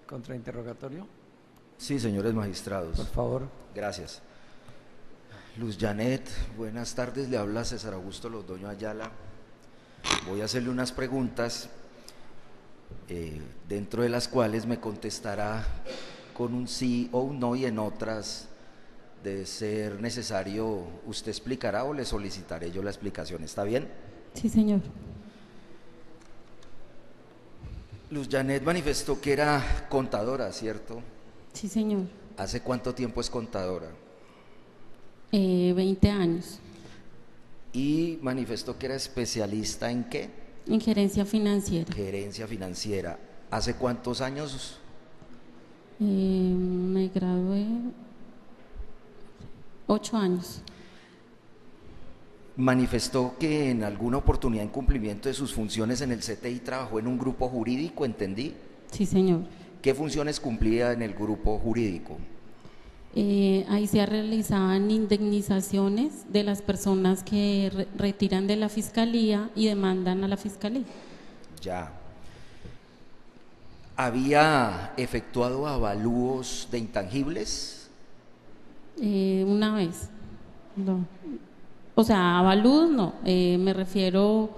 Contrainterrogatorio. Sí, señores magistrados. Por favor. Gracias. Luz Janet, buenas tardes, le habla César Augusto Londoño Ayala. Voy a hacerle unas preguntas, dentro de las cuales me contestará con un sí o un no, y en otras, de ser necesario, usted explicará o le solicitaré yo la explicación. ¿Está bien? Sí, señor. Luz Janet manifestó que era contadora, ¿cierto? Sí, señor. ¿Hace cuánto tiempo es contadora? 20 años. Y manifestó que era especialista ¿en qué? En gerencia financiera. Gerencia financiera. ¿Hace cuántos años? Me gradué 8 años. Manifestó que en alguna oportunidad, en cumplimiento de sus funciones en el CTI, trabajó en un grupo jurídico, ¿entendí? Sí, señor. ¿Qué funciones cumplía en el grupo jurídico? Ahí se realizaban indemnizaciones de las personas que retiran de la fiscalía y demandan a la fiscalía. Ya. ¿Había efectuado avalúos de intangibles? Una vez. No. O sea, avalúos no. Me refiero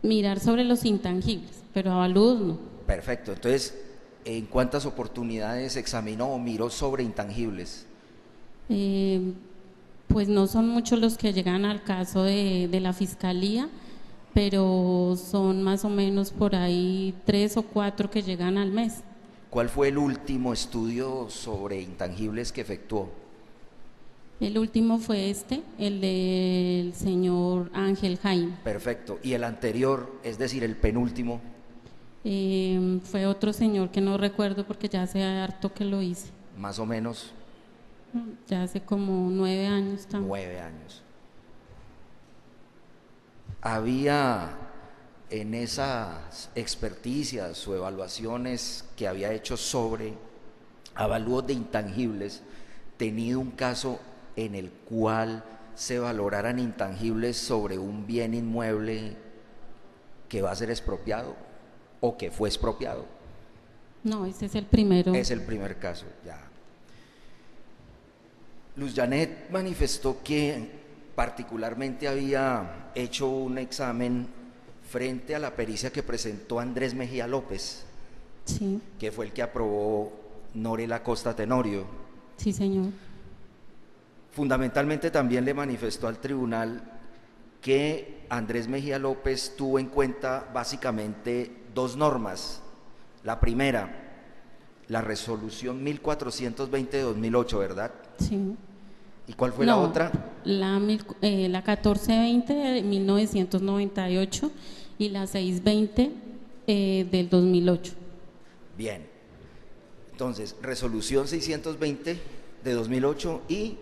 mirar sobre los intangibles, pero avalúos no. Perfecto. Entonces, ¿en cuántas oportunidades examinó o miró sobre intangibles? Pues no son muchos los que llegan al caso de la fiscalía, pero son más o menos por ahí 3 o 4 que llegan al mes. ¿Cuál fue el último estudio sobre intangibles que efectuó? El último fue el del señor Ángel Jaime. Perfecto. ¿Y el anterior, es decir, el penúltimo? Fue otro señor que no recuerdo porque ya hace harto que lo hice. Más o menos. Ya hace como 9 años también. 9 años. ¿Había en esas experticias o evaluaciones que había hecho sobre avalúos de intangibles tenido un caso en el cual se valoraran intangibles sobre un bien inmueble que va a ser expropiado o que fue expropiado? No, ese es el primero. Es el primer caso, ya. Luz Janet manifestó que particularmente había hecho un examen frente a la pericia que presentó Andrés Mejía López, Sí. que fue el que aprobó Norela Costa Tenorio. Sí, señor. Fundamentalmente también le manifestó al tribunal que Andrés Mejía López tuvo en cuenta básicamente 2 normas. La primera, la resolución 1420 de 2008, ¿verdad? Sí. ¿Y cuál fue la otra? La 1420 de 1998 y la 620 del 2008. Bien. Entonces, resolución 620 de 2008 y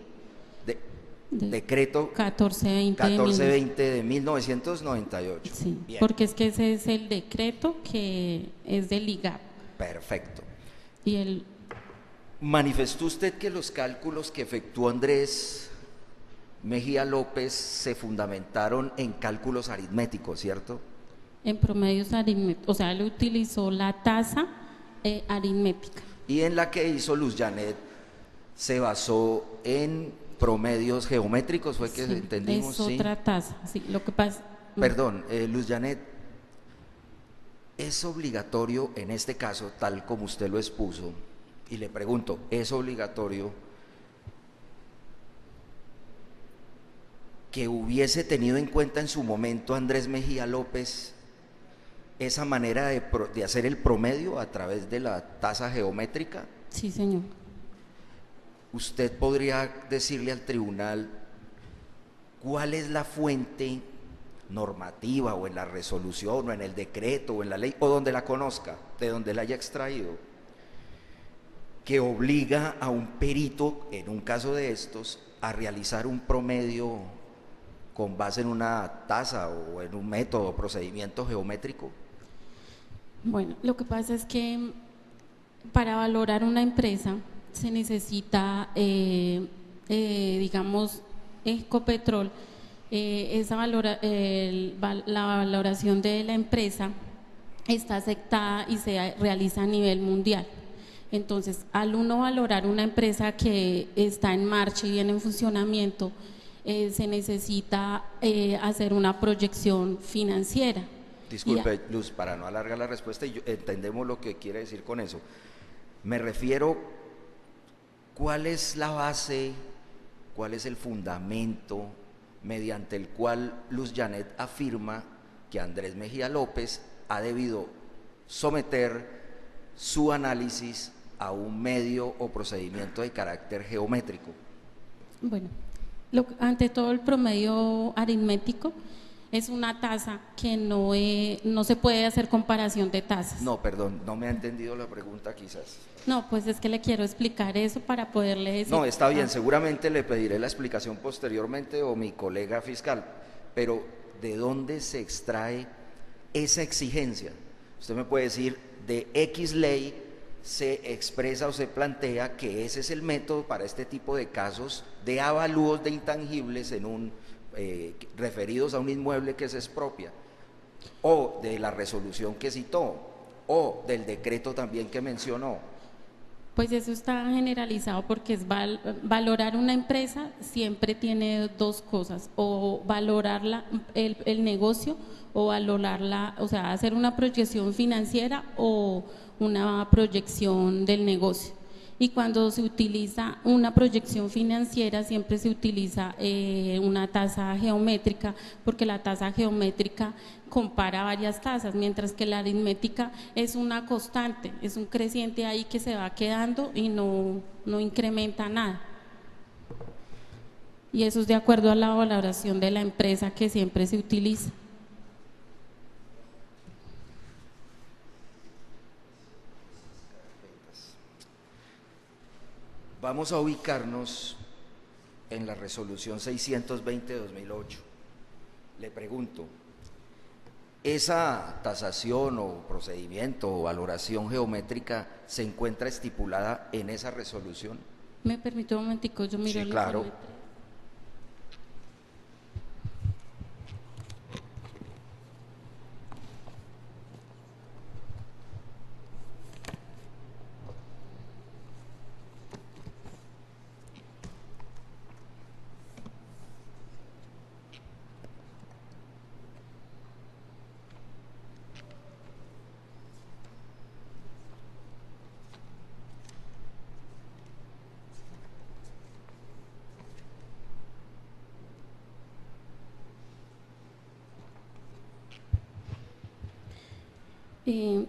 decreto 1420 de 1998. Sí, bien. porque es que ese es el decreto que es del IGAP. Perfecto. Y ¿Manifestó usted que los cálculos que efectuó Andrés Mejía López se fundamentaron en cálculos aritméticos, cierto? En promedios aritméticos, o sea, él utilizó la tasa aritmética. Y en la que hizo Luz Janet se basó en promedios geométricos, fue que Sí, entendimos. es otra tasa, sí, lo que pasa. Perdón, Luz Janet, ¿es obligatorio en este caso, tal como usted lo expuso? Y le pregunto, ¿es obligatorio que hubiese tenido en cuenta en su momento Andrés Mejía López esa manera de hacer el promedio a través de la tasa geométrica? Sí, señor. ¿Usted podría decirle al tribunal cuál es la fuente normativa o en la resolución o en el decreto o en la ley o donde la conozca, de donde la haya extraído, que obliga a un perito, en un caso de estos, a realizar un promedio con base en una tasa o en un método o procedimiento geométrico? Bueno, lo que pasa es que para valorar una empresa se necesita, digamos, Ecopetrol, la valoración de la empresa está aceptada y se realiza a nivel mundial. Entonces, al uno valorar una empresa que está en marcha y viene en funcionamiento, se necesita hacer una proyección financiera. Disculpe, Luz, para no alargar la respuesta, entendemos lo que quiere decir con eso. Me refiero, ¿cuál es la base, cuál es el fundamento mediante el cual Luz Janet afirma que Andrés Mejía López ha debido someter su análisis a un medio o procedimiento de carácter geométrico? Bueno, ante todo, el promedio aritmético es una tasa que no se puede hacer comparación de tasas. No, perdón, no me ha entendido la pregunta quizás. No, pues es que le quiero explicar eso para poderle decir. No, está bien, seguramente le pediré la explicación posteriormente o mi colega fiscal, pero ¿de dónde se extrae esa exigencia? Usted me puede decir, de X ley se expresa o se plantea que ese es el método para este tipo de casos de avalúos de intangibles referidos a un inmueble que se expropia, o de la resolución que citó, o del decreto también que mencionó. Pues eso está generalizado porque es valorar una empresa siempre tiene dos cosas, o valorarla, el negocio, o valorarla, o sea, hacer una proyección financiera o una proyección del negocio. Y cuando se utiliza una proyección financiera, siempre se utiliza una tasa geométrica, porque la tasa geométrica compara varias tasas, mientras que la aritmética es una constante, es un creciente ahí que se va quedando y no incrementa nada. Y eso es de acuerdo a la valoración de la empresa que siempre se utiliza. Vamos a ubicarnos en la resolución 620 de 2008. Le pregunto, ¿esa tasación o procedimiento o valoración geométrica se encuentra estipulada en esa resolución? ¿Me permite un momentico? Yo miro. Sí, claro.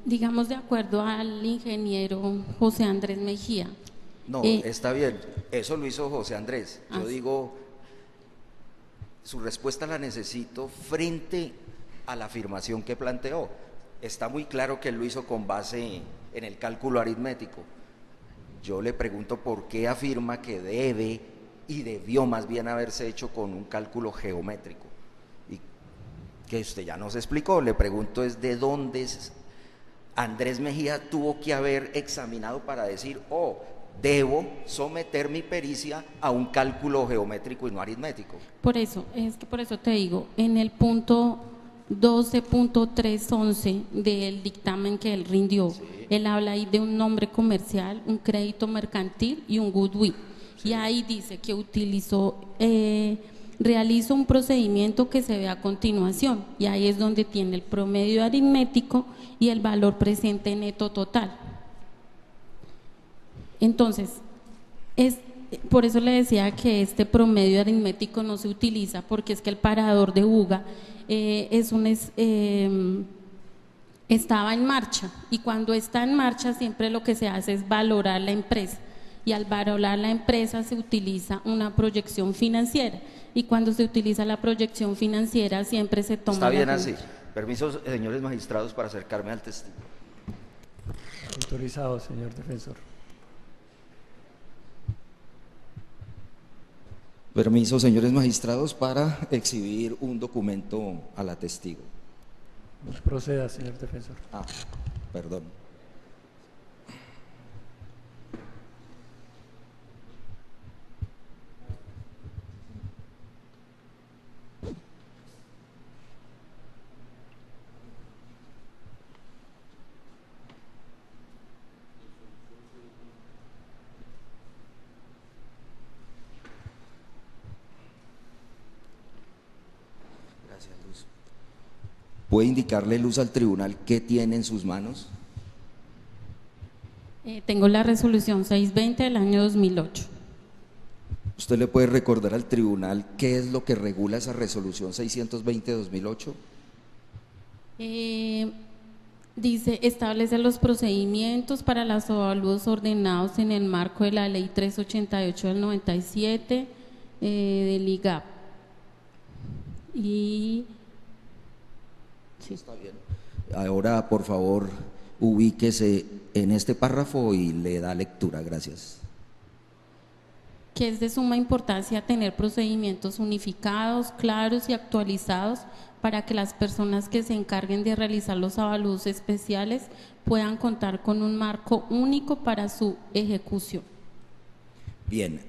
Digamos, de acuerdo al ingeniero José Andrés Mejía. No, está bien, eso lo hizo José Andrés. Yo digo, su respuesta la necesito frente a la afirmación que planteó. Está muy claro que él lo hizo con base en el cálculo aritmético. Yo le pregunto por qué afirma que debe y debió más bien haberse hecho con un cálculo geométrico. Y que usted ya nos explicó, le pregunto es de dónde Andrés Mejía tuvo que haber examinado para decir, debo someter mi pericia a un cálculo geométrico y no aritmético. Por eso te digo, en el punto 12.311 del dictamen que él rindió, sí, él habla ahí de un nombre comercial, un crédito mercantil y un goodwill. Sí. Y ahí dice que realizo un procedimiento que se ve a continuación, y ahí es donde tiene el promedio aritmético y el valor presente neto total. Entonces, por eso le decía que este promedio aritmético no se utiliza, porque es que el parador de UGA estaba en marcha, y cuando está en marcha siempre lo que se hace es valorar la empresa, y al valorar la empresa se utiliza una proyección financiera, y cuando se utiliza la proyección financiera siempre se toma. Está bien así. Permiso, señores magistrados, para acercarme al testigo. Autorizado, señor defensor. Permiso, señores magistrados, para exhibir un documento a la testigo. Proceda, señor defensor. Perdón. ¿Puede indicarle luz al tribunal qué tiene en sus manos? Tengo la resolución 620 del año 2008. ¿Usted le puede recordar al tribunal qué es lo que regula esa resolución 620 de 2008? Dice, establece los procedimientos para los avalúos ordenados en el marco de la ley 388 del 97 del IGAP. Y sí. Está bien. Ahora, por favor, ubíquese en este párrafo y le da lectura. Gracias. Que es de suma importancia tener procedimientos unificados, claros y actualizados para que las personas que se encarguen de realizar los avalúos especiales puedan contar con un marco único para su ejecución. Bien,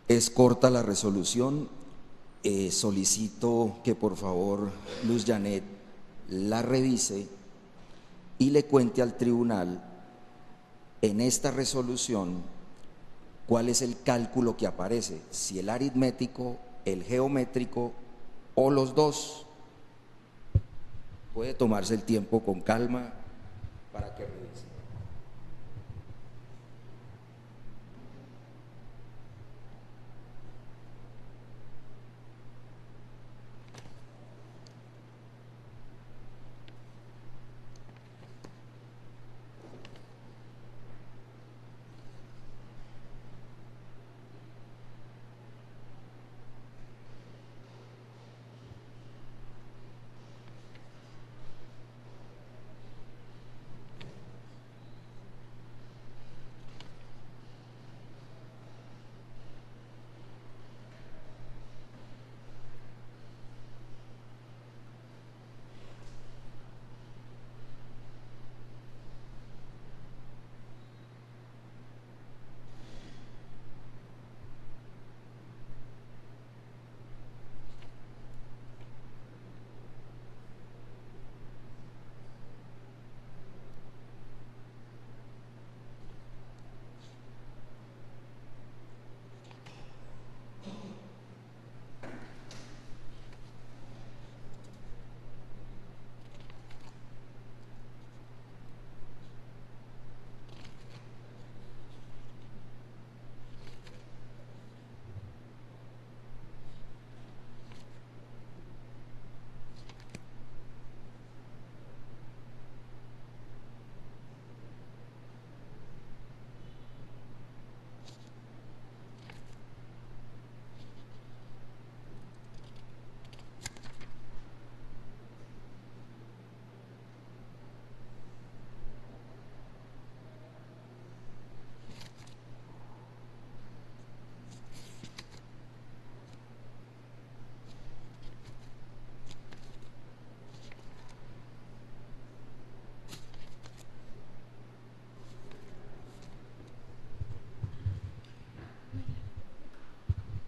es corta la resolución. Solicito que por favor Luz Janet la revise y le cuente al tribunal en esta resolución cuál es el cálculo que aparece, si el aritmético, el geométrico o los dos. Puede tomarse el tiempo con calma para que revise.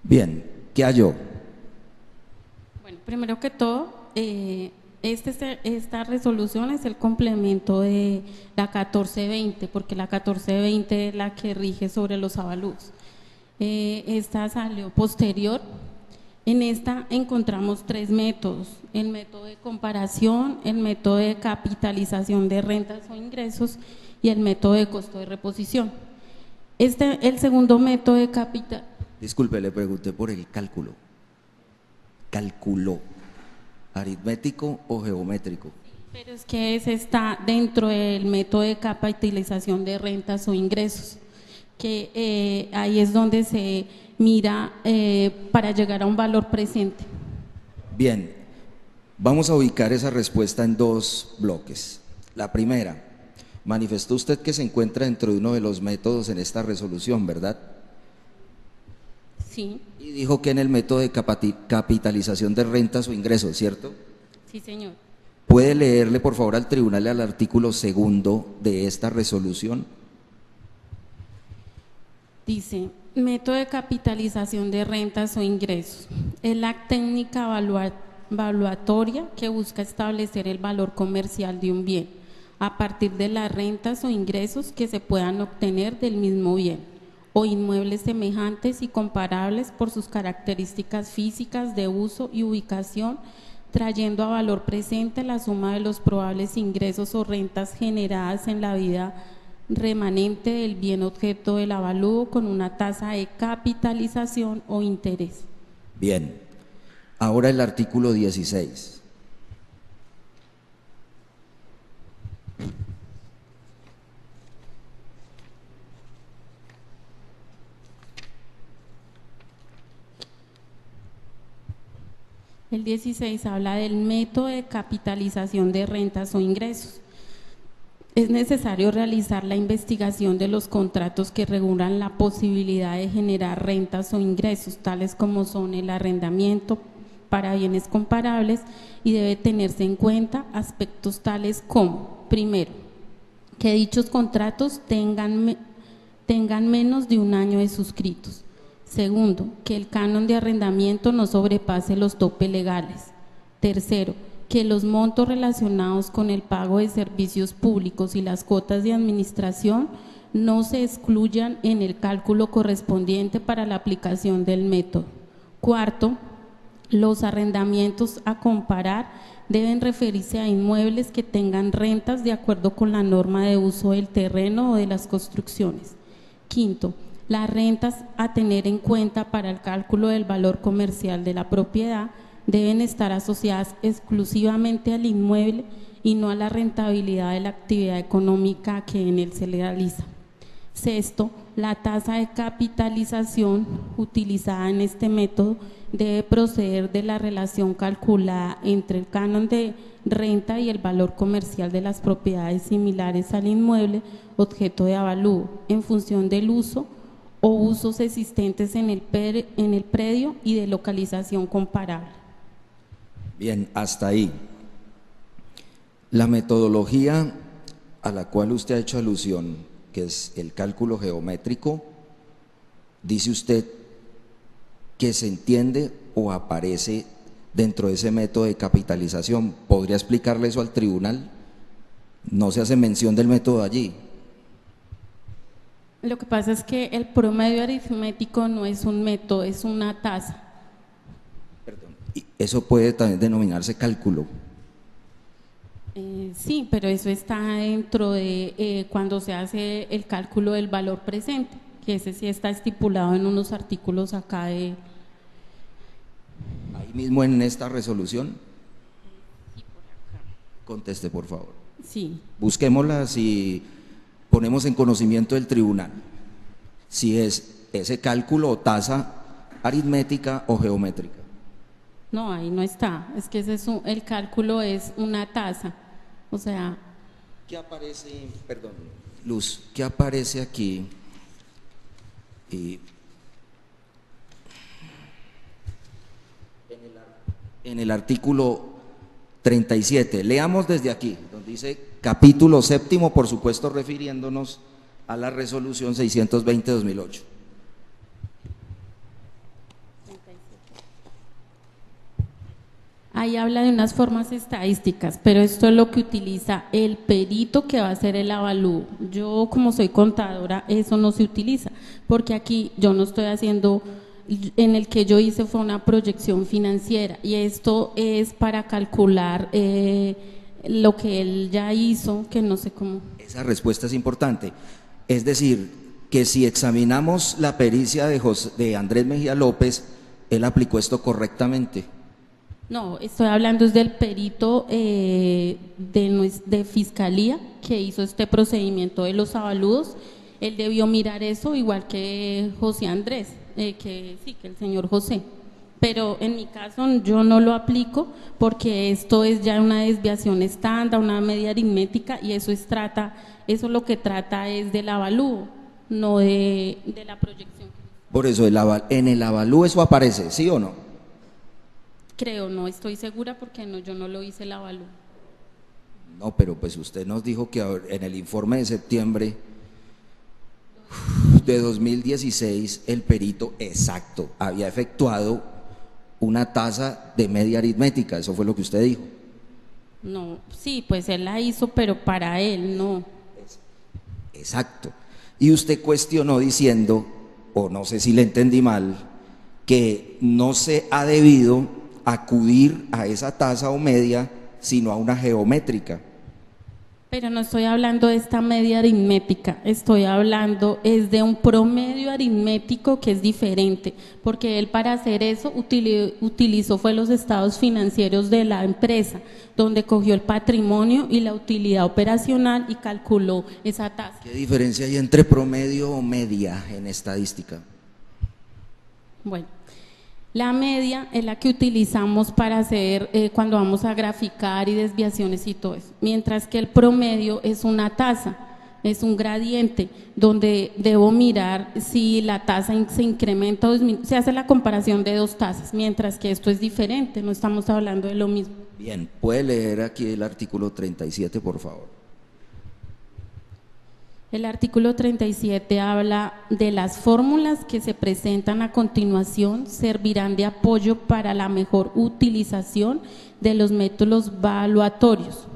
Bien, ¿qué halló? Bueno, primero que todo, esta resolución es el complemento de la 1420, porque la 1420 es la que rige sobre los avalúos. Esta salió posterior. En esta encontramos tres métodos: el método de comparación, el método de capitalización de rentas o ingresos y el método de costo de reposición. El segundo método de Disculpe, le pregunté por el cálculo. ¿Cálculo aritmético o geométrico? Pero es que ese está dentro del método de capitalización de rentas o ingresos, que ahí es donde se mira para llegar a un valor presente. Bien, vamos a ubicar esa respuesta en dos bloques. La primera, manifestó usted que se encuentra dentro de uno de los métodos en esta resolución, ¿verdad? Sí. Y dijo que en el método de capitalización de rentas o ingresos, ¿cierto? Sí, señor. ¿Puede leerle por favor al tribunal al artículo 2 de esta resolución? Dice, método de capitalización de rentas o ingresos. Es la técnica evaluatoria que busca establecer el valor comercial de un bien a partir de las rentas o ingresos que se puedan obtener del mismo bien o inmuebles semejantes y comparables por sus características físicas de uso y ubicación, trayendo a valor presente la suma de los probables ingresos o rentas generadas en la vida remanente del bien objeto del avalúo con una tasa de capitalización o interés. Bien, ahora el artículo 16. El 16 habla del método de capitalización de rentas o ingresos. Es necesario realizar la investigación de los contratos que regulan la posibilidad de generar rentas o ingresos, tales como son el arrendamiento para bienes comparables, y debe tenerse en cuenta aspectos tales como, primero, que dichos contratos tengan menos de un año de suscritos. Segundo, que el canon de arrendamiento no sobrepase los topes legales. Tercero, que los montos relacionados con el pago de servicios públicos y las cuotas de administración no se excluyan en el cálculo correspondiente para la aplicación del método. Cuarto, los arrendamientos a comparar deben referirse a inmuebles que tengan rentas de acuerdo con la norma de uso del terreno o de las construcciones. Quinto, las rentas a tener en cuenta para el cálculo del valor comercial de la propiedad deben estar asociadas exclusivamente al inmueble y no a la rentabilidad de la actividad económica que en él se realiza. Sexto, la tasa de capitalización utilizada en este método debe proceder de la relación calculada entre el canon de renta y el valor comercial de las propiedades similares al inmueble objeto de avalúo, en función del uso o usos existentes en el predio y de localización comparable. Bien, hasta ahí. La metodología a la cual usted ha hecho alusión, que es el cálculo geométrico, dice usted que se entiende o aparece dentro de ese método de capitalización. ¿Podría explicarle eso al tribunal? No se hace mención del método allí. Lo que pasa es que el promedio aritmético no es un método, es una tasa. Perdón. Y eso puede también denominarse cálculo. Sí, pero eso está dentro de cuando se hace el cálculo del valor presente, que ese sí está estipulado en unos artículos acá de… Ahí mismo en esta resolución. Sí, por acá. Conteste, por favor. Sí. Busquémoslas y ponemos en conocimiento del tribunal si es ese cálculo o tasa aritmética o geométrica. No, ahí no está, es que el cálculo es una tasa, o sea… ¿Qué aparece, perdón, Luz, qué aparece aquí? En el artículo 37, leamos desde aquí, donde dice capítulo séptimo, por supuesto refiriéndonos a la resolución 620-2008. Ahí habla de unas formas estadísticas, pero esto es lo que utiliza el perito que va a hacer el avalúo. Yo, como soy contadora, eso no se utiliza, porque aquí yo no estoy haciendo… En el que yo hice fue una proyección financiera y esto es para calcular lo que él ya hizo, que no sé cómo… Esa respuesta es importante, es decir, que si examinamos la pericia de Andrés Mejía López, él aplicó esto correctamente. No, estoy hablando es del perito de fiscalía que hizo este procedimiento de los avalúos. Él debió mirar eso igual que José Andrés, que el señor José. Pero en mi caso yo no lo aplico porque esto es ya una desviación estándar, una media aritmética, y eso lo que trata es del avalúo, no de la proyección. Por eso en el avalúo eso aparece, ¿sí o no? Creo, no estoy segura porque yo no lo hice el avalúo. No, pero pues usted nos dijo que en el informe de septiembre de 2016 el perito exacto había efectuado una tasa de media aritmética, eso fue lo que usted dijo. No, sí, pues él la hizo, pero para él no. Exacto. Y usted cuestionó diciendo, o no sé si le entendí mal, que no se ha debido acudir a esa tasa o media, sino a una geométrica. Pero no estoy hablando de esta media aritmética, estoy hablando es de un promedio aritmético que es diferente, porque él para hacer eso utilizó fue los estados financieros de la empresa, donde cogió el patrimonio y la utilidad operacional y calculó esa tasa. ¿Qué diferencia hay entre promedio o media en estadística? Bueno, la media es la que utilizamos para hacer cuando vamos a graficar y desviaciones y todo eso, mientras que el promedio es una tasa, es un gradiente donde debo mirar si la tasa se incrementa o disminuye, se hace la comparación de dos tasas, mientras que esto es diferente, no estamos hablando de lo mismo. Bien, ¿puede leer aquí el artículo 37, por favor? El artículo 37 habla de las fórmulas que se presentan a continuación servirán de apoyo para la mejor utilización de los métodos valuatorios.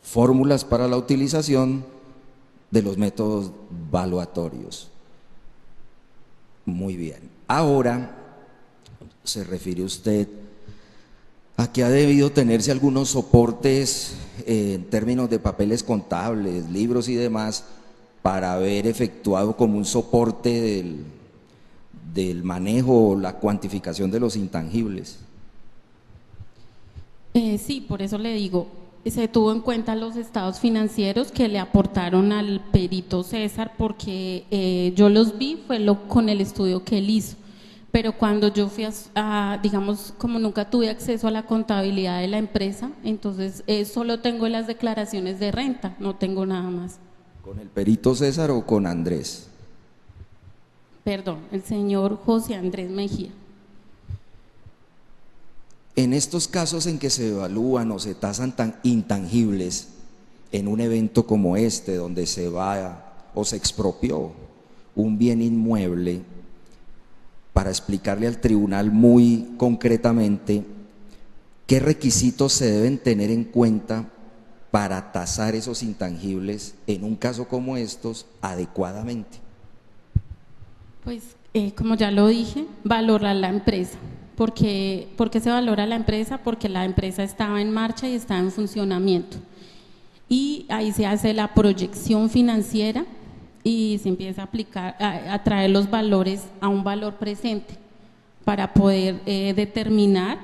Fórmulas para la utilización de los métodos valuatorios. Muy bien. Ahora, se refiere usted a que ha debido tenerse algunos soportes en términos de papeles contables, libros y demás, para haber efectuado como un soporte del manejo o la cuantificación de los intangibles. Sí, por eso le digo, se tuvo en cuenta los estados financieros que le aportaron al perito César, porque yo los vi, fue con el estudio que él hizo. Pero cuando yo fui digamos, como nunca tuve acceso a la contabilidad de la empresa, entonces solo tengo las declaraciones de renta, no tengo nada más. ¿Con el perito César o con Andrés? Perdón, el señor José Andrés Mejía. En estos casos en que se evalúan o se tasan tan intangibles en un evento como este, donde se va o se expropió un bien inmueble, para explicarle al tribunal muy concretamente qué requisitos se deben tener en cuenta para tasar esos intangibles en un caso como estos adecuadamente. Pues como ya lo dije, valorar la empresa. ¿Por qué se valora la empresa? Porque la empresa estaba en marcha y estaba en funcionamiento. Y ahí se hace la proyección financiera y se empieza a aplicar, a traer los valores a un valor presente para poder determinar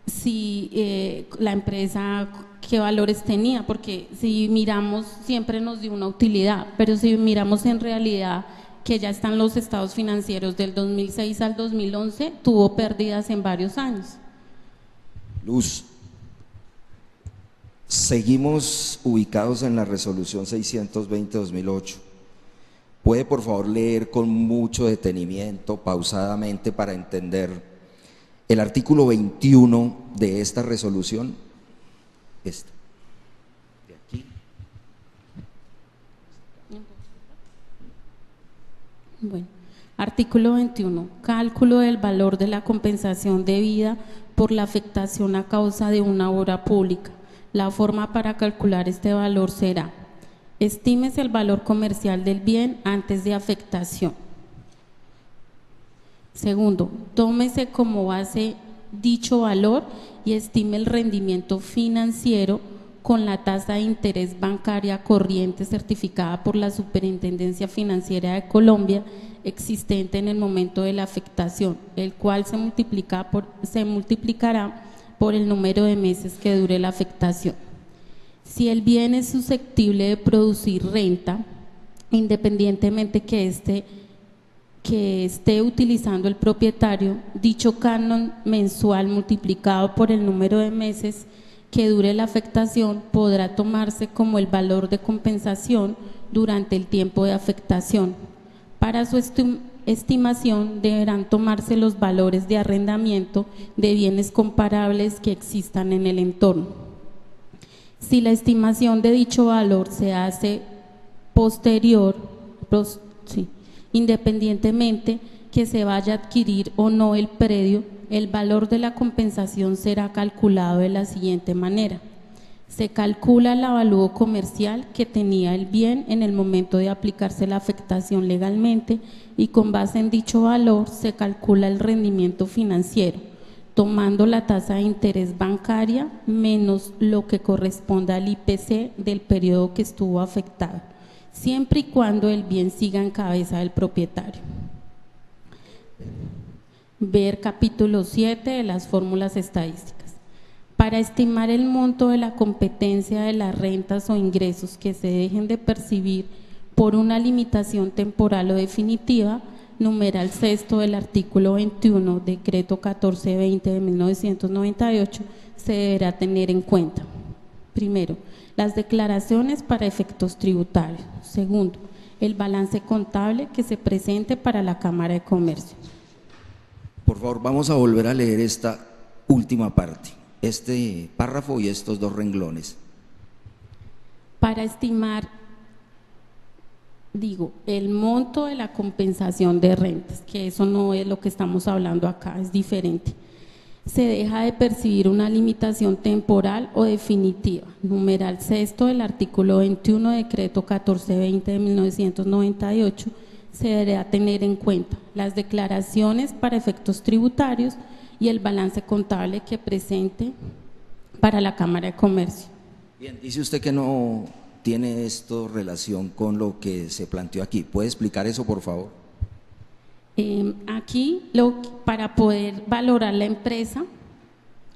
si la empresa qué valores tenía, porque si miramos siempre nos dio una utilidad, pero si miramos en realidad que ya están los estados financieros del 2006 al 2011, tuvo pérdidas en varios años. Luz, seguimos ubicados en la resolución 620-2008. ¿Puede por favor leer con mucho detenimiento, pausadamente, para entender el artículo 21 de esta resolución? De aquí. Bueno, artículo 21. Cálculo del valor de la compensación debida por la afectación a causa de una obra pública. La forma para calcular este valor será: estímese el valor comercial del bien antes de afectación. Segundo, tómese como base dicho valor y estime el rendimiento financiero con la tasa de interés bancaria corriente certificada por la Superintendencia Financiera de Colombia existente en el momento de la afectación, el cual se multiplicará por el número de meses que dure la afectación. Si el bien es susceptible de producir renta, independientemente que esté utilizando el propietario, dicho canon mensual multiplicado por el número de meses que dure la afectación podrá tomarse como el valor de compensación durante el tiempo de afectación. Para su estimación deberán tomarse los valores de arrendamiento de bienes comparables que existan en el entorno. Si la estimación de dicho valor se hace posterior, independientemente que se vaya a adquirir o no el predio, el valor de la compensación será calculado de la siguiente manera: Se calcula el avalúo comercial que tenía el bien en el momento de aplicarse la afectación legalmente y con base en dicho valor se calcula el rendimiento financiero, tomando la tasa de interés bancaria menos lo que corresponda al IPC del periodo que estuvo afectado, siempre y cuando el bien siga en cabeza del propietario. Ver capítulo 7 de las fórmulas estadísticas. Para estimar el monto de la competencia de las rentas o ingresos que se dejen de percibir por una limitación temporal o definitiva, numeral sexto del artículo 21, decreto 1420 de 1998, se deberá tener en cuenta. Primero, las declaraciones para efectos tributarios. Segundo, el balance contable que se presente para la Cámara de Comercio. Por favor, vamos a volver a leer esta última parte, este párrafo y estos dos renglones. Para estimar, el monto de la compensación de rentas, que eso no es lo que estamos hablando acá, es diferente. Se deja de percibir una limitación temporal o definitiva. Numeral sexto del artículo 21, decreto 1420 de 1998, se deberá tener en cuenta las declaraciones para efectos tributarios y el balance contable que presente para la Cámara de Comercio. Bien, dice usted que no tiene esto relación con lo que se planteó aquí. ¿Puede explicar eso, por favor? Aquí, para poder valorar la empresa,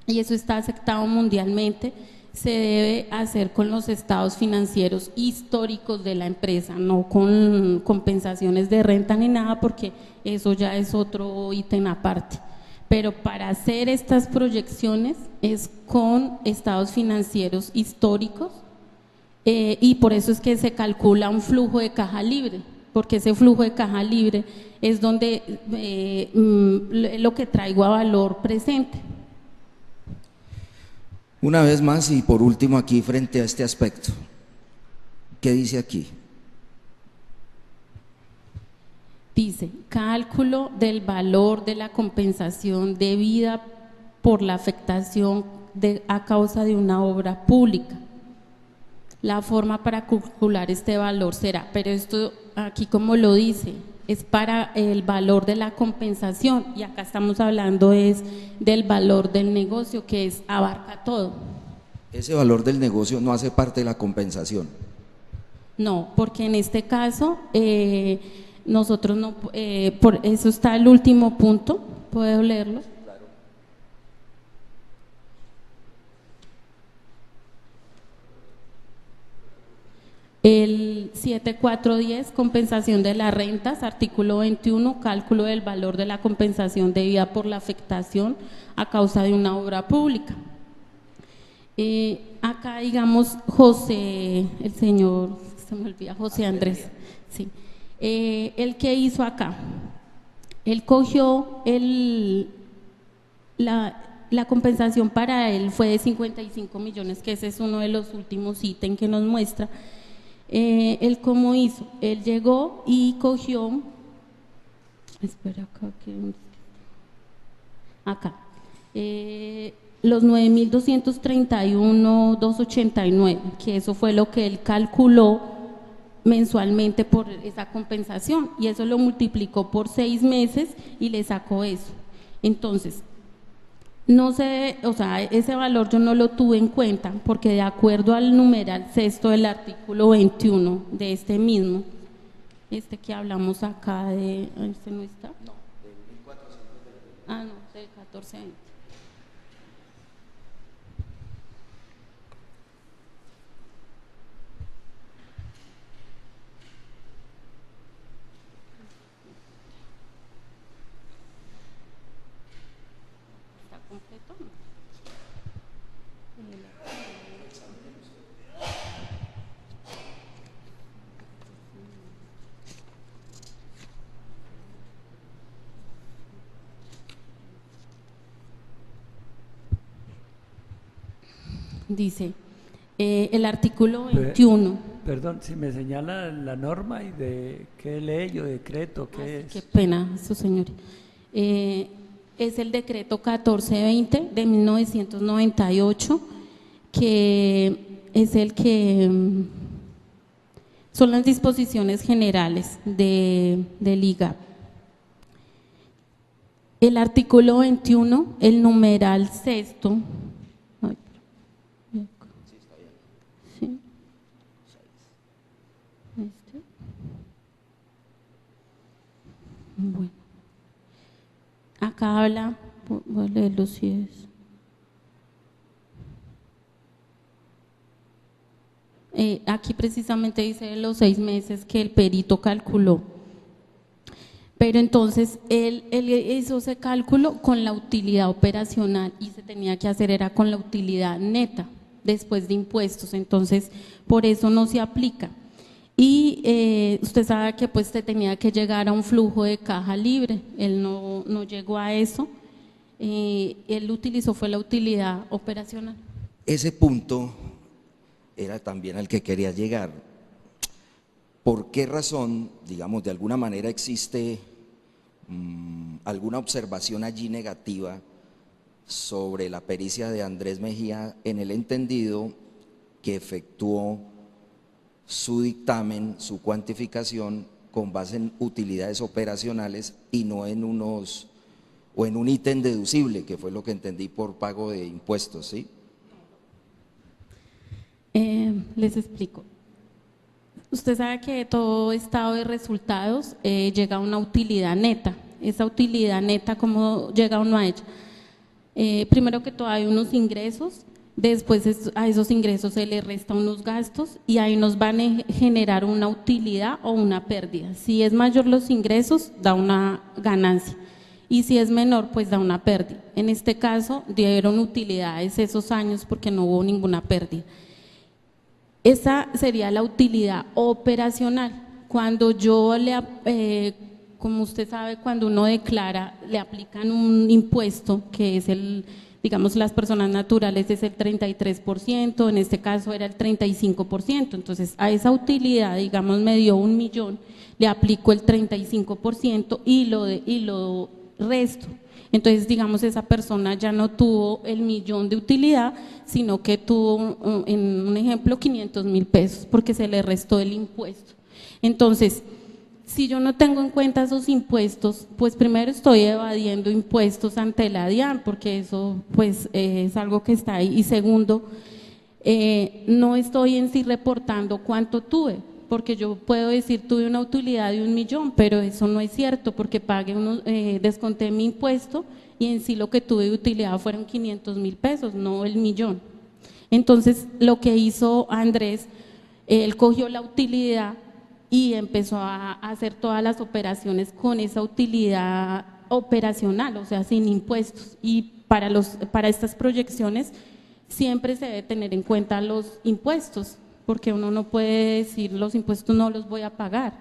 y eso está aceptado mundialmente, se debe hacer con los estados financieros históricos de la empresa, no con compensaciones de renta ni nada, porque eso ya es otro ítem aparte. Pero para hacer estas proyecciones es con estados financieros históricos y por eso es que se calcula un flujo de caja libre, porque ese flujo de caja libre es donde lo que traigo a valor presente. Una vez más y por último aquí frente a este aspecto, ¿qué dice aquí? Dice, cálculo del valor de la compensación debida por la afectación a causa de una obra pública. La forma para calcular este valor será, pero esto aquí como lo dice, es para el valor de la compensación y acá estamos hablando es del valor del negocio que abarca todo. Ese valor del negocio no hace parte de la compensación. No, porque en este caso nosotros no, por eso está el último punto, ¿puedo leerlo? Claro. El 7410, compensación de las rentas, artículo 21, cálculo del valor de la compensación debida por la afectación a causa de una obra pública. Acá digamos José, el señor, se me olvida, José Andrés, sí. ¿El qué hizo acá? Él cogió la compensación para él fue de 55 millones, que ese es uno de los últimos ítems que nos muestra. Él cómo hizo, él llegó y cogió, espera acá, los 9.231.289, que eso fue lo que él calculó mensualmente por esa compensación y eso lo multiplicó por 6 meses y le sacó eso. Entonces, no sé, o sea, ese valor yo no lo tuve en cuenta porque de acuerdo al numeral sexto del artículo 21 de este mismo, que hablamos acá de, ¿este no está? No, del 1420. Ah, no, del 1420. ¿Está completo? Dice, el artículo 21. Perdón, si me señala la norma y de qué ley o decreto, qué es. Qué pena, su señor. Es el decreto 1420 de 1998 que es el que son las disposiciones generales del IGAP. El artículo 21, el numeral sexto. Sí. Bueno, acá habla, voy a leerlo si es. Aquí precisamente dice los 6 meses que el perito calculó, pero entonces él hizo ese cálculo con la utilidad operacional y se tenía que hacer era con la utilidad neta después de impuestos, entonces por eso no se aplica. Y usted sabe que pues se tenía que llegar a un flujo de caja libre, él no llegó a eso, él utilizó fue la utilidad operacional. Ese punto era también al que quería llegar. ¿Por qué razón, digamos, de alguna manera existe alguna observación allí negativa sobre la pericia de Andrés Mejía en el entendido que efectuó su dictamen, su cuantificación con base en utilidades operacionales y no en unos o en un ítem deducible, que fue lo que entendí por pago de impuestos, ¿sí? Les explico. Usted sabe que todo estado de resultados llega a una utilidad neta. Esa utilidad neta, ¿cómo llega uno a ella? Primero que todo hay unos ingresos, después a esos ingresos se le resta unos gastos y ahí nos van a generar una utilidad o una pérdida. Si es mayor los ingresos, da una ganancia y si es menor, pues da una pérdida. En este caso dieron utilidades esos años porque no hubo ninguna pérdida. Esa sería la utilidad operacional. Cuando yo como usted sabe, cuando uno declara, le aplican un impuesto que es digamos, las personas naturales es el 33%, en este caso era el 35%. Entonces, a esa utilidad, digamos, me dio 1 millón, le aplico el 35% y lo resto. Entonces, digamos, esa persona ya no tuvo el 1 millón de utilidad, sino que tuvo, en un ejemplo, 500.000 pesos, porque se le restó el impuesto. Entonces, si yo no tengo en cuenta esos impuestos, pues primero estoy evadiendo impuestos ante la DIAN, porque eso pues es algo que está ahí. Y segundo, no estoy en sí reportando cuánto tuve, porque yo puedo decir tuve una utilidad de 1 millón, pero eso no es cierto porque desconté mi impuesto y en sí lo que tuve de utilidad fueron 500.000 pesos, no el 1 millón. Entonces lo que hizo Andrés, él cogió la utilidad y empezó a hacer todas las operaciones con esa utilidad operacional, o sea, sin impuestos. Y para estas proyecciones siempre se debe tener en cuenta los impuestos, porque uno no puede decir los impuestos no los voy a pagar.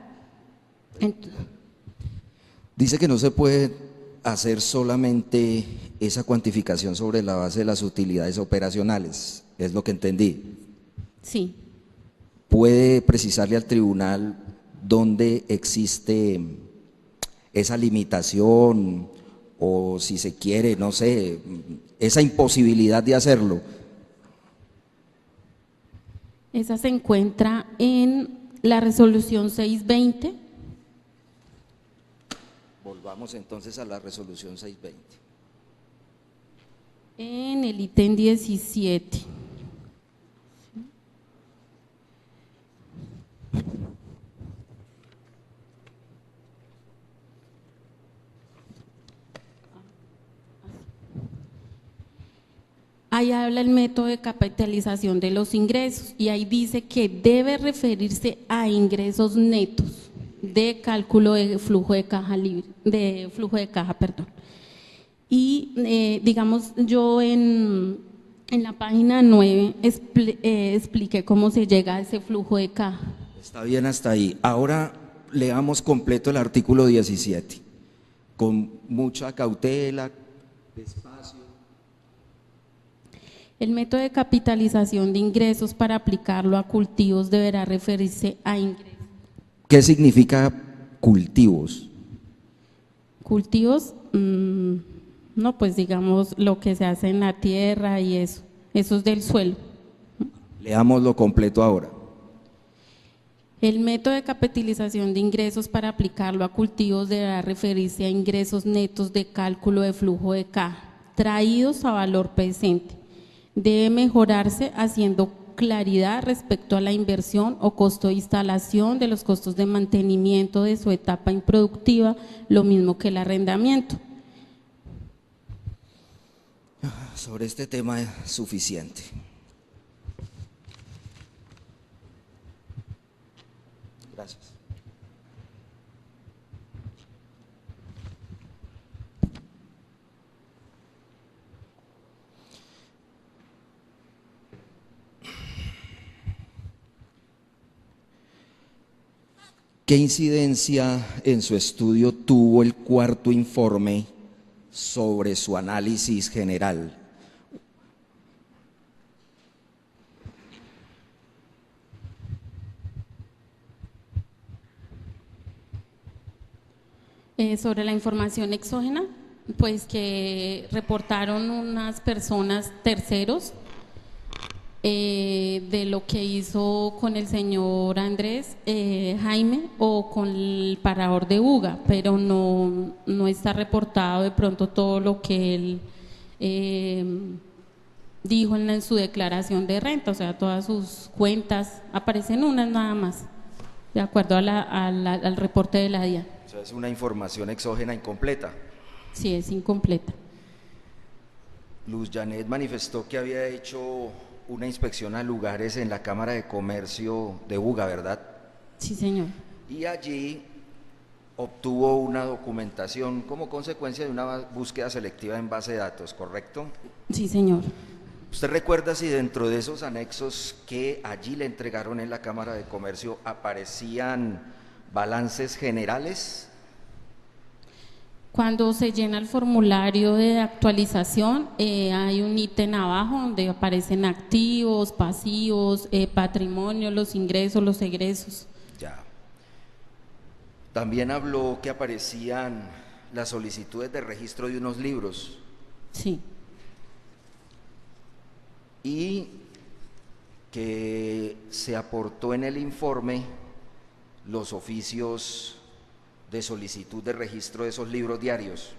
Dice que no se puede hacer solamente esa cuantificación sobre la base de las utilidades operacionales, es lo que entendí. Sí. ¿Puede precisarle al tribunal dónde existe esa limitación o si se quiere, no sé, esa imposibilidad de hacerlo? Esa se encuentra en la resolución 620. Volvamos entonces a la resolución 620. En el ítem 17. Ahí habla el método de capitalización de los ingresos y ahí dice que debe referirse a ingresos netos de cálculo de flujo de caja libre, perdón. Y digamos, yo en la página 9 expliqué cómo se llega a ese flujo de caja. Está bien hasta ahí. Ahora leamos completo el artículo 17, con mucha cautela, despacio. El método de capitalización de ingresos para aplicarlo a cultivos deberá referirse a ingresos. ¿Qué significa cultivos? Cultivos, no, pues digamos lo que se hace en la tierra y eso es del suelo. Leámoslo completo ahora. El método de capitalización de ingresos para aplicarlo a cultivos deberá referirse a ingresos netos de cálculo de flujo de caja, traídos a valor presente. Debe mejorarse haciendo claridad respecto a la inversión o costo de instalación, de los costos de mantenimiento de su etapa improductiva, lo mismo que el arrendamiento. Sobre este tema es suficiente. Gracias. ¿Qué incidencia en su estudio tuvo el cuarto informe sobre su análisis general? Sobre la información exógena, pues que reportaron unas personas terceros de lo que hizo con el señor Andrés Jaime o con el parador de Buga, pero no está reportado de pronto todo lo que él dijo en su declaración de renta, o sea, todas sus cuentas, aparecen unas nada más, de acuerdo al reporte de la DIAN. O sea, es una información exógena incompleta. Sí, es incompleta. Luz Janet manifestó que había hecho una inspección a lugares en la Cámara de Comercio de Buga, ¿verdad? Sí, señor. Y allí obtuvo una documentación como consecuencia de una búsqueda selectiva en base de datos, ¿correcto? Sí, señor. ¿Usted recuerda si dentro de esos anexos que allí le entregaron en la Cámara de Comercio aparecían balances generales? Cuando se llena el formulario de actualización, hay un ítem abajo donde aparecen activos, pasivos, patrimonio, los ingresos, los egresos. Ya. También habló que aparecían las solicitudes de registro de unos libros. Sí. Y que se aportó en el informe los oficios de solicitud de registro de esos libros diarios.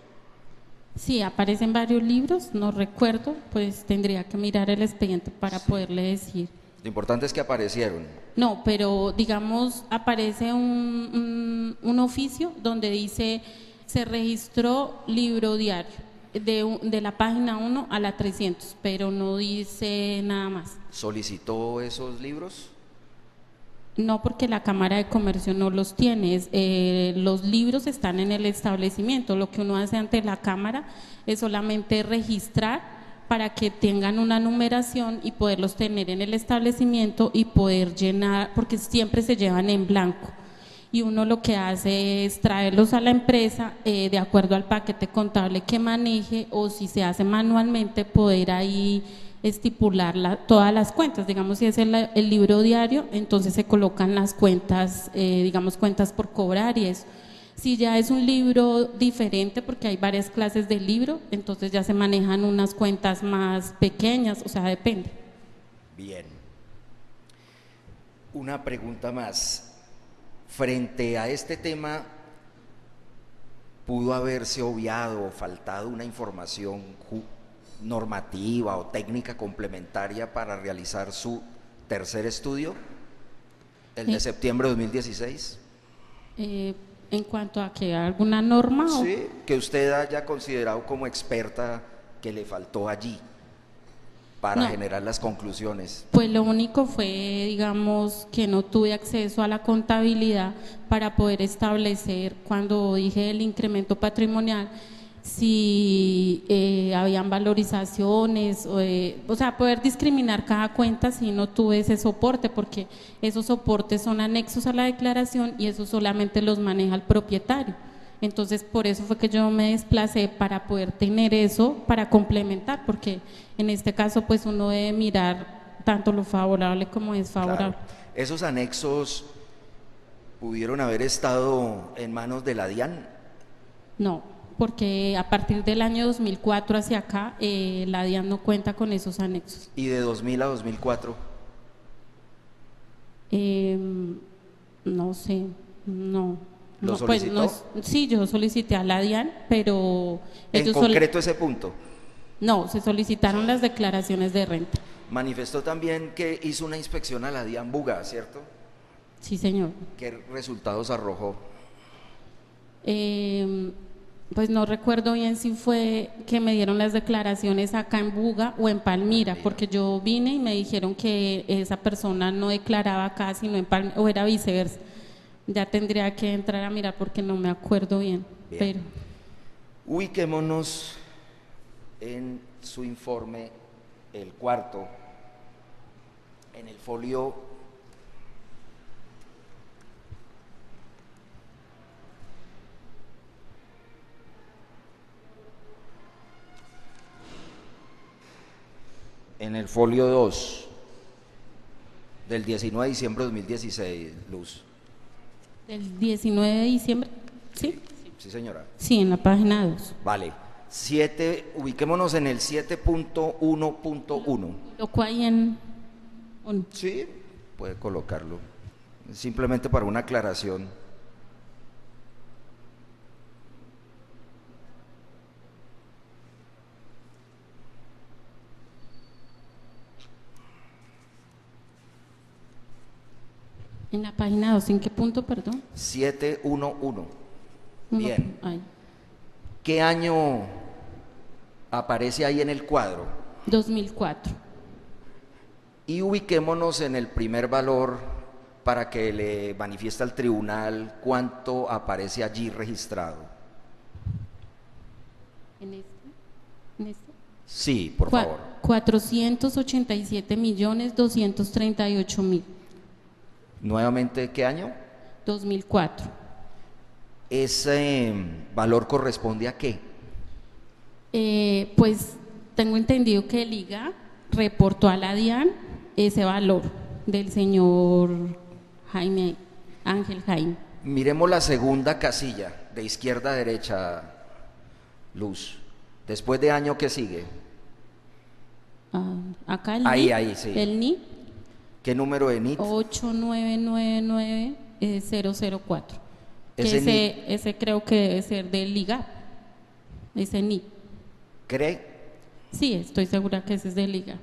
Sí, aparecen varios libros, no recuerdo, pues tendría que mirar el expediente para poderle decir. Lo importante es que aparecieron. No, pero digamos, aparece un oficio donde dice, se registró libro diario, de la página 1 a la 300, pero no dice nada más. ¿Solicitó esos libros? No, porque la Cámara de Comercio no los tiene, los libros están en el establecimiento, lo que uno hace ante la Cámara es solamente registrar para que tengan una numeración y poderlos tener en el establecimiento y poder llenar, porque siempre se llevan en blanco. Y uno lo que hace es traerlos a la empresa de acuerdo al paquete contable que maneje, o si se hace manualmente poder ahí estipular todas las cuentas. Digamos, si es el libro diario, entonces se colocan las cuentas, digamos, cuentas por cobrar y eso. Si ya es un libro diferente, porque hay varias clases de libro, entonces ya se manejan unas cuentas más pequeñas, o sea, depende. Bien. Una pregunta más. Frente a este tema, ¿pudo haberse obviado o faltado una información normativa o técnica complementaria para realizar su tercer estudio, el de septiembre de 2016? En cuanto a que alguna norma. Sí, que usted haya considerado como experta que le faltó allí para generar las conclusiones. Pues lo único fue, digamos, que no tuve acceso a la contabilidad para poder establecer, cuando dije el incremento patrimonial, si habían valorizaciones, o sea, poder discriminar cada cuenta. Si no tuve ese soporte, porque esos soportes son anexos a la declaración y eso solamente los maneja el propietario. Entonces, por eso fue que yo me desplacé para poder tener eso, para complementar, porque en este caso, pues uno debe mirar tanto lo favorable como desfavorable. Claro. ¿Esos anexos pudieron haber estado en manos de la DIAN? No, porque a partir del año 2004 hacia acá, la DIAN no cuenta con esos anexos. ¿Y de 2000 a 2004? No sé, no. ¿Lo No, pues solicitó? sí, yo solicité a la DIAN, pero En ellos concreto ese punto. no, se solicitaron las declaraciones de renta. Manifestó también que hizo una inspección a la DIAN Buga, ¿cierto? Sí, señor. ¿Qué resultados arrojó? Pues no recuerdo bien si fue que me dieron las declaraciones acá en Buga o en Palmira, porque yo vine y me dijeron que esa persona no declaraba acá, sino en Palmira, o era viceversa. Ya tendría que entrar a mirar porque no me acuerdo bien. Bien. Pero Ubiquémonos en su informe, el cuarto, en el folio en el folio 2 del 19 de diciembre de 2016, Luz. el 19 de diciembre, ¿sí? Sí, señora. Sí, en la página 2. Vale. Ubiquémonos en el 7.1.1. Loco ahí en... Sí, puede colocarlo. Simplemente para una aclaración. En la página 2, ¿en qué punto, perdón? 7.1.1. Bien. Ahí. ¿Qué año aparece ahí en el cuadro? 2004. Y ubiquémonos en el primer valor para que le manifieste al tribunal cuánto aparece allí registrado. ¿En este? ¿En este? Sí, por favor. 487.238.000. Nuevamente, ¿qué año? 2004. ¿Ese valor corresponde a qué? Pues tengo entendido que el IGA reportó a la DIAN ese valor del señor Jaime, Ángel Jaime. Miremos la segunda casilla, de izquierda a derecha, Luz. Después de año, ¿qué sigue? Acá el Ahí, NI. ahí, sí. El NI. ¿Qué número de NIT? 8999004. Ese creo que debe ser del IGA. Ese NI. ¿Cree? Sí, estoy segura que ese es del IGA.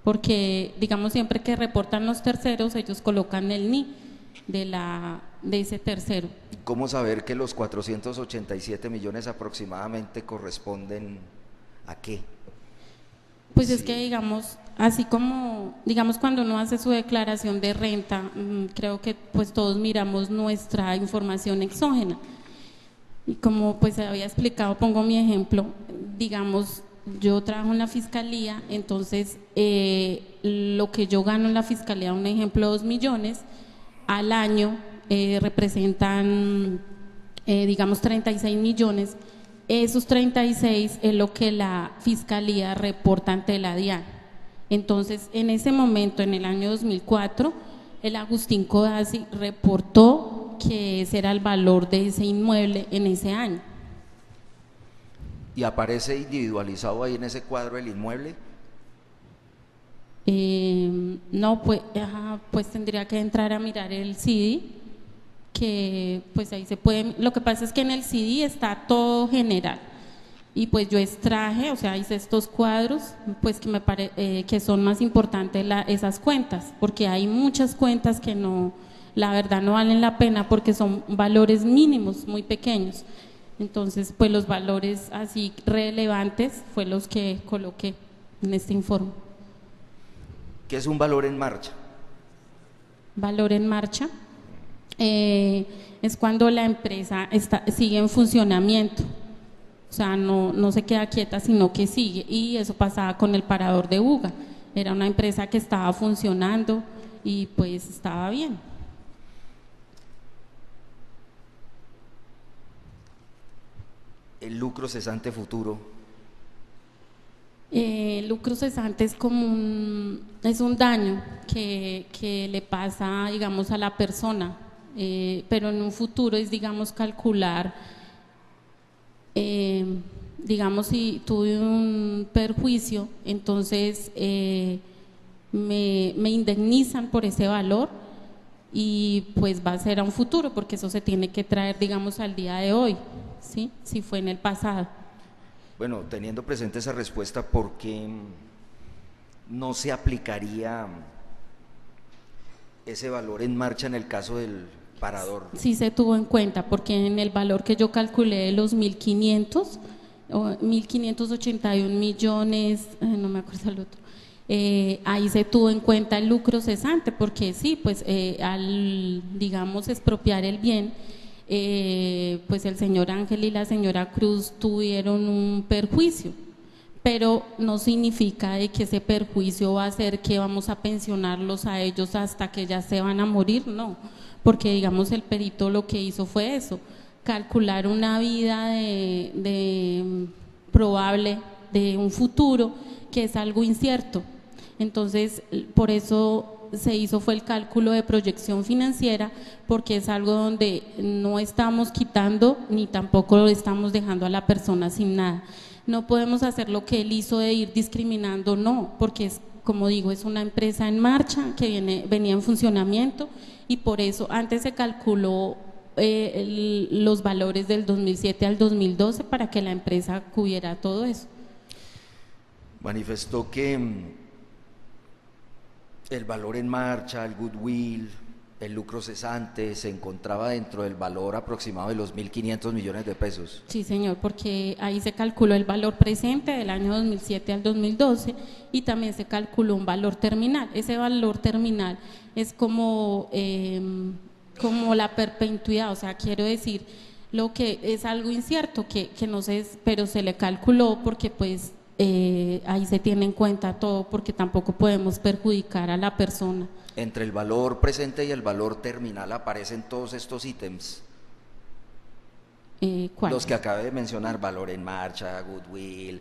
Porque, digamos, siempre que reportan los terceros, ellos colocan el NI de ese tercero. ¿Cómo saber que los 487 millones aproximadamente corresponden a qué? Pues Sí. es que, digamos, así como, digamos, cuando uno hace su declaración de renta, creo que pues todos miramos nuestra información exógena. Y como pues se había explicado, pongo mi ejemplo, digamos, yo trabajo en la fiscalía, entonces lo que yo gano en la fiscalía, un ejemplo, 2 millones, al año representan, digamos, 36 millones. Esos 36 es lo que la fiscalía reporta ante la DIAN. Entonces, en ese momento, en el año 2004, el Agustín Codazzi reportó que ese era el valor de ese inmueble en ese año. ¿Y aparece individualizado ahí en ese cuadro el inmueble? No, pues tendría que entrar a mirar el CD, que pues ahí se puede, lo que pasa es que en el CD está todo general y pues yo extraje, o sea, hice estos cuadros, pues que que son más importantes esas cuentas, porque hay muchas cuentas que no, la verdad no valen la pena porque son valores mínimos, muy pequeños. Entonces, pues los valores así relevantes fue los que coloqué en este informe. ¿Qué es un valor en marcha? Valor en marcha es cuando la empresa sigue en funcionamiento, o sea, no se queda quieta, sino que sigue, y eso pasaba con el Parador de Buga. Era una empresa que estaba funcionando y pues estaba bien. El lucro cesante futuro. Lucro cesante es como es un daño que le pasa, digamos, a la persona, pero en un futuro es, digamos, calcular, digamos, si tuve un perjuicio, entonces me indemnizan por ese valor y pues va a ser a un futuro, porque eso se tiene que traer, digamos, al día de hoy, ¿sí? Si fue en el pasado. Bueno, teniendo presente esa respuesta, ¿por qué no se aplicaría ese valor en marcha en el caso del parador? Sí se tuvo en cuenta, porque en el valor que yo calculé de los 1.500 o 1.581 millones, no me acuerdo el otro, ahí se tuvo en cuenta el lucro cesante, porque sí, pues al, digamos, expropiar el bien, pues el señor Ángel y la señora Cruz tuvieron un perjuicio, pero no significa de que ese perjuicio va a ser que vamos a pensionarlos a ellos hasta que ya se van a morir, no, porque digamos el perito lo que hizo fue eso, calcular una vida probable de un futuro que es algo incierto. Entonces, por eso se hizo fue el cálculo de proyección financiera, porque es algo donde no estamos quitando ni tampoco lo estamos dejando a la persona sin nada. No podemos hacer lo que él hizo de ir discriminando, no, porque es, como digo, es una empresa en marcha que venía en funcionamiento y por eso antes se calculó los valores del 2007 al 2012 para que la empresa cubriera todo eso. Manifestó que el valor en marcha, el goodwill, el lucro cesante se encontraba dentro del valor aproximado de los 1.500 millones de pesos. Sí, señor, porque ahí se calculó el valor presente del año 2007 al 2012 y también se calculó un valor terminal. Ese valor terminal es como la perpetuidad, o sea, quiero decir, lo que es algo incierto, que no sé, pero se le calculó porque pues ahí se tiene en cuenta todo, porque tampoco podemos perjudicar a la persona. Entre el valor presente y el valor terminal aparecen todos estos ítems. ¿Cuál? Los que acabé de mencionar, valor en marcha, goodwill.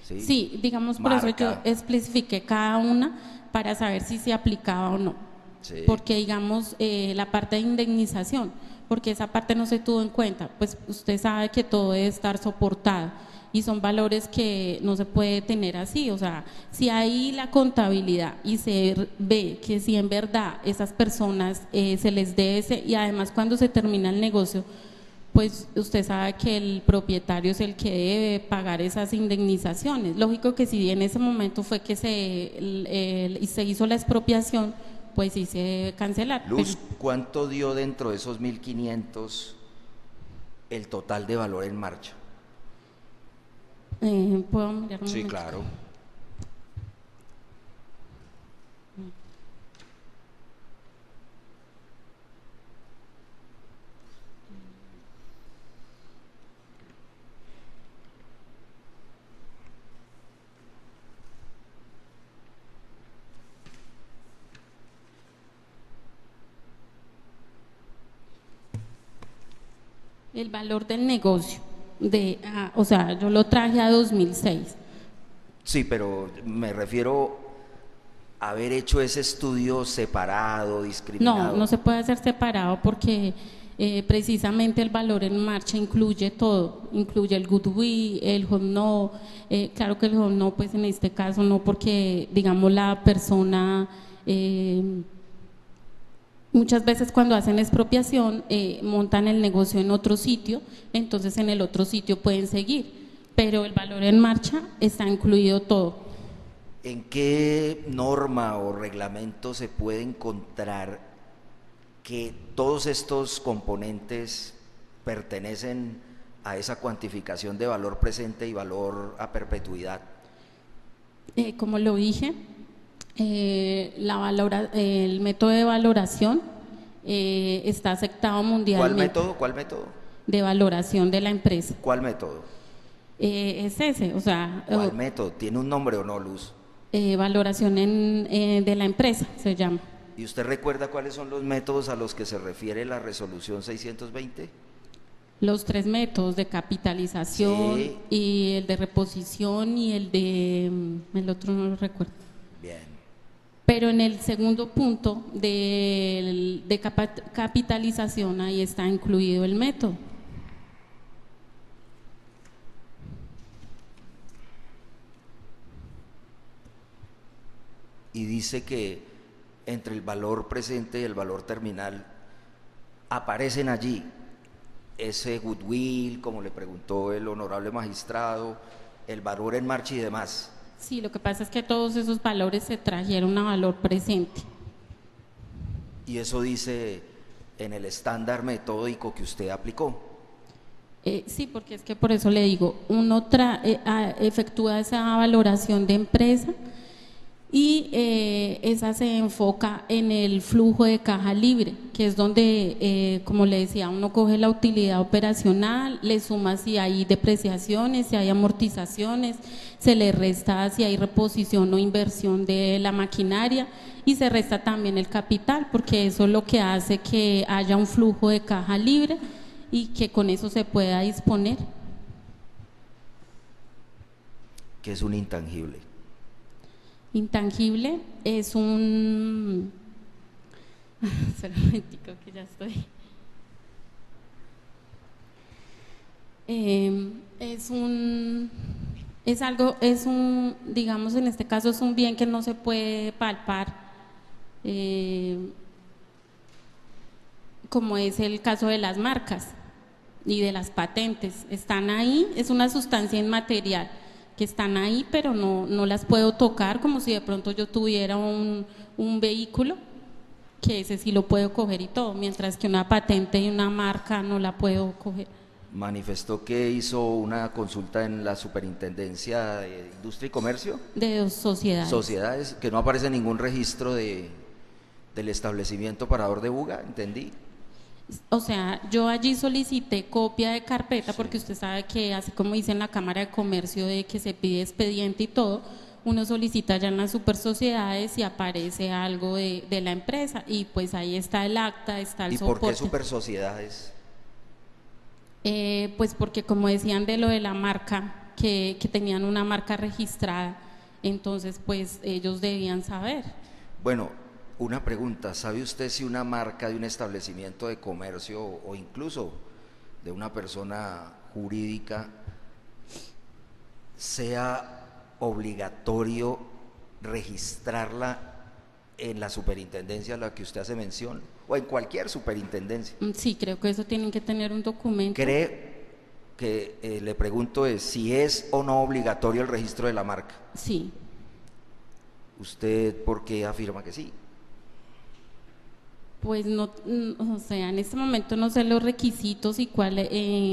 Sí, digamos, por marca. eso yo especifiqué cada una para saber si se aplicaba o no. Sí. Porque digamos la parte de indemnización, porque esa parte no se tuvo en cuenta, pues usted sabe que todo debe estar soportado y son valores que no se puede tener así, o sea, si hay la contabilidad y se ve que si en verdad esas personas se les debe, y además cuando se termina el negocio, pues usted sabe que el propietario es el que debe pagar esas indemnizaciones. Lógico que si en ese momento fue que se hizo la expropiación, pues sí se debe cancelar. Luz, ¿cuánto dio dentro de esos 1.500 el total de valor en marcha? ¿Puedo mirar un Sí, momento? claro. El valor del negocio, o sea, yo lo traje a 2006. Sí, pero me refiero a haber hecho ese estudio separado, discriminado. No, no se puede hacer separado porque precisamente el valor en marcha incluye todo, incluye el goodwill, el hot no, claro que el hot no, pues en este caso no, porque digamos la persona, muchas veces cuando hacen expropiación montan el negocio en otro sitio, entonces en el otro sitio pueden seguir, pero el valor en marcha está incluido todo. ¿En qué norma o reglamento se puede encontrar que todos estos componentes pertenecen a esa cuantificación de valor presente y valor a perpetuidad? Como lo dije, el método de valoración está aceptado mundialmente. ¿Cuál método? De valoración de la empresa. ¿Cuál método? Es ese, o sea… ¿Cuál método? ¿Tiene un nombre o no, Luz? Valoración de la empresa se llama. ¿Y usted recuerda cuáles son los métodos a los que se refiere la resolución 620? Los 3 métodos de capitalización, sí, y el de reposición y el otro no lo recuerdo. Bien. Pero en el segundo punto de capitalización ahí está incluido el método. Y dice que entre el valor presente y el valor terminal aparecen allí ese goodwill, como le preguntó el honorable magistrado, el valor en marcha y demás. Sí, lo que pasa es que todos esos valores se trajeron a valor presente. Y eso dice en el estándar metódico que usted aplicó. Sí, porque es que por eso le digo, uno efectúa esa valoración de empresa y esa se enfoca en el flujo de caja libre, que es donde, como le decía, uno coge la utilidad operacional, le suma si hay depreciaciones, si hay amortizaciones, se le resta si hay reposición o inversión de la maquinaria y se resta también el capital, porque eso es lo que hace que haya un flujo de caja libre y que con eso se pueda disponer. ¿Qué es un intangible? Intangible es un… Solo un momentico que ya estoy… digamos en este caso es un bien que no se puede palpar, como es el caso de las marcas y de las patentes. Están ahí, es una sustancia inmaterial que están ahí, pero no las puedo tocar, como si de pronto yo tuviera un vehículo, que ese sí lo puedo coger y todo, mientras que una patente y una marca no la puedo coger. Manifestó que hizo una consulta en la Superintendencia de Industria y Comercio. De dos sociedades. Sociedades, que no aparece ningún registro del establecimiento parador de Buga, ¿entendí? O sea, yo allí solicité copia de carpeta, sí, porque usted sabe que así como dice en la Cámara de Comercio de que se pide expediente y todo, uno solicita ya en las super sociedades y aparece algo de la empresa y pues ahí está el acta, está el soporte. ¿Y por qué super sociedades? Pues porque como decían de lo de la marca, que tenían una marca registrada, entonces pues ellos debían saber. Bueno, una pregunta, ¿sabe usted si una marca de un establecimiento de comercio o incluso de una persona jurídica sea obligatorio registrarla en la superintendencia a la que usted hace mención o en cualquier superintendencia? Sí, creo que eso tienen que tener un documento. ¿Cree que, le pregunto es, si es o no obligatorio el registro de la marca? Sí. ¿Usted por qué afirma que sí? Pues no, o sea, en este momento no sé los requisitos y cuál…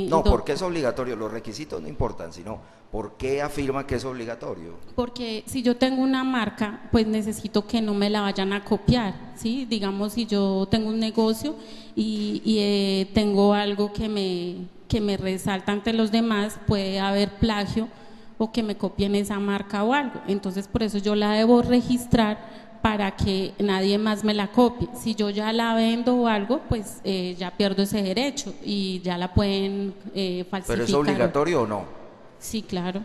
no, ¿por qué es obligatorio? Los requisitos no importan, sino ¿por qué afirma que es obligatorio? Porque si yo tengo una marca, pues necesito que no me la vayan a copiar, ¿sí? Digamos, si yo tengo un negocio y tengo algo que me resalta ante los demás, puede haber plagio o que me copien esa marca o algo. Entonces, por eso yo la debo registrar para que nadie más me la copie. Si yo ya la vendo o algo, pues ya pierdo ese derecho y ya la pueden falsificar. ¿Pero es obligatorio o no? Sí, claro.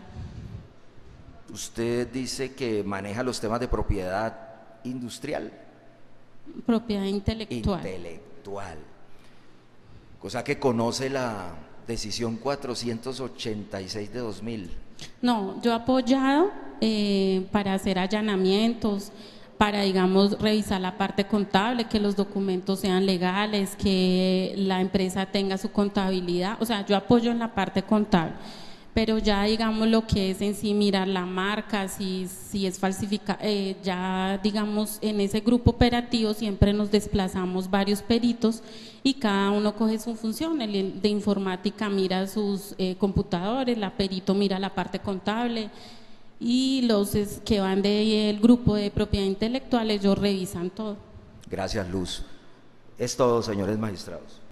Usted dice que maneja los temas de propiedad industrial. Propiedad intelectual. Intelectual. Cosa que conoce la decisión 486 de 2000. No, yo he apoyado para hacer allanamientos, para, digamos, revisar la parte contable, que los documentos sean legales, que la empresa tenga su contabilidad. O sea, yo apoyo en la parte contable, pero ya, digamos, lo que es en sí mirar la marca, si es falsificada, ya, digamos, en ese grupo operativo siempre nos desplazamos varios peritos y cada uno coge su función. El de informática mira sus computadores, la perito mira la parte contable, y los que van del grupo de propiedad intelectual, ellos revisan todo. Gracias, Luz. Es todo, señores magistrados.